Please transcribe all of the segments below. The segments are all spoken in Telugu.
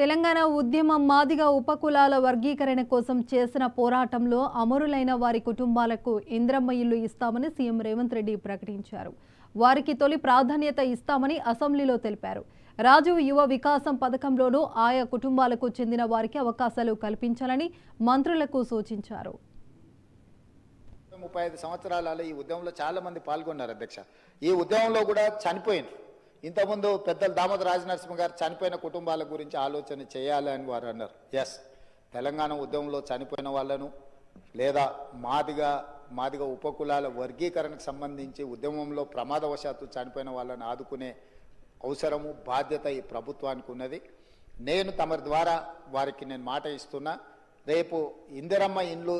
తెలంగాణ ఉద్యమం మాదిగ ఉపకులాల వర్గీకరణ కోసం చేసిన పోరాటంలో అమరులైన వారి కుటుంబాలకు ఇంద్రమ్మ ఇల్లు ఇస్తామని సీఎం రేవంత్ రెడ్డి ప్రకటించారు. వారికి తొలి ప్రాధాన్యత ఇస్తామని అసెంబ్లీలో తెలిపారు. రాజీవ్ యువ వికాసం పథకంలోనూ ఆయా కుటుంబాలకు చెందిన వారికి అవకాశాలు కల్పించాలని మంత్రులకు సూచించారు. 35 సంవత్సరాలలో ఈ ఉద్యమంలో చాలా మంది పాల్గొన్నారు అధ్యక్ష. ఈ ఉద్యమంలో కూడా చనిపోయినారు. ఇంతకుముందు పెద్దలు దామోదర రాజనరసింహ గారు చనిపోయిన కుటుంబాల గురించి ఆలోచన చేయాలి అని వారు అన్నారు. ఎస్, తెలంగాణ ఉద్యమంలో చనిపోయిన వాళ్ళను లేదా మాదిగ ఉపకులాల వర్గీకరణకు సంబంధించి ఉద్యమంలో ప్రమాదవశాత్తు చనిపోయిన వాళ్ళను ఆదుకునే అవసరము బాధ్యత ఈ ప్రభుత్వానికి ఉన్నది. నేను తమరి ద్వారా వారికి మాట ఇస్తున్నా, రేపు ఇందిరమ్మ ఇండ్లు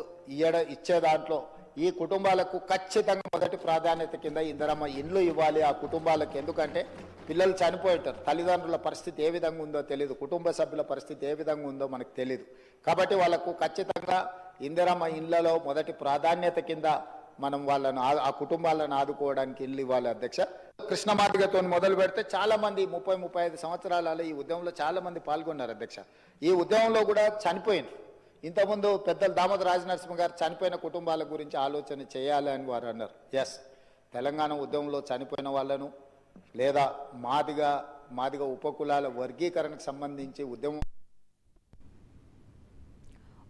ఇచ్చే దాంట్లో ఈ కుటుంబాలకు ఖచ్చితంగా మొదటి ప్రాధాన్యత కింద ఇందిరమ్మ ఇండ్లు ఇవ్వాలి ఆ కుటుంబాలకు. ఎందుకంటే పిల్లలు చనిపోయేటారు, తల్లిదండ్రుల పరిస్థితి ఏ విధంగా ఉందో తెలియదు, కుటుంబ సభ్యుల పరిస్థితి ఏ విధంగా ఉందో మనకు తెలియదు. కాబట్టి వాళ్ళకు ఖచ్చితంగా ఇందిరమ్మ ఇండ్లలో మొదటి ప్రాధాన్యత కింద మనం వాళ్ళను ఆ కుటుంబాలను ఆదుకోవడానికి ఇల్లు ఇవ్వాలి అధ్యక్ష. కృష్ణ మాదిగతో మొదలు పెడితే చాలా మంది 35 సంవత్సరాలలో ఈ ఉద్యమంలో చాలా మంది పాల్గొన్నారు అధ్యక్ష. ఈ ఉద్యమంలో కూడా చనిపోయినారు. ఇంతకుముందు పెద్దలు దామోదర రాజనరసింహ గారు చనిపోయిన కుటుంబాల గురించి ఆలోచన చేయాలి అని వారు అన్నారు. ఎస్, తెలంగాణ ఉద్యమంలో చనిపోయిన వాళ్ళను లేదా మాదిగ ఉపకులాల వర్గీకరణకు సంబంధించి ఉద్యమం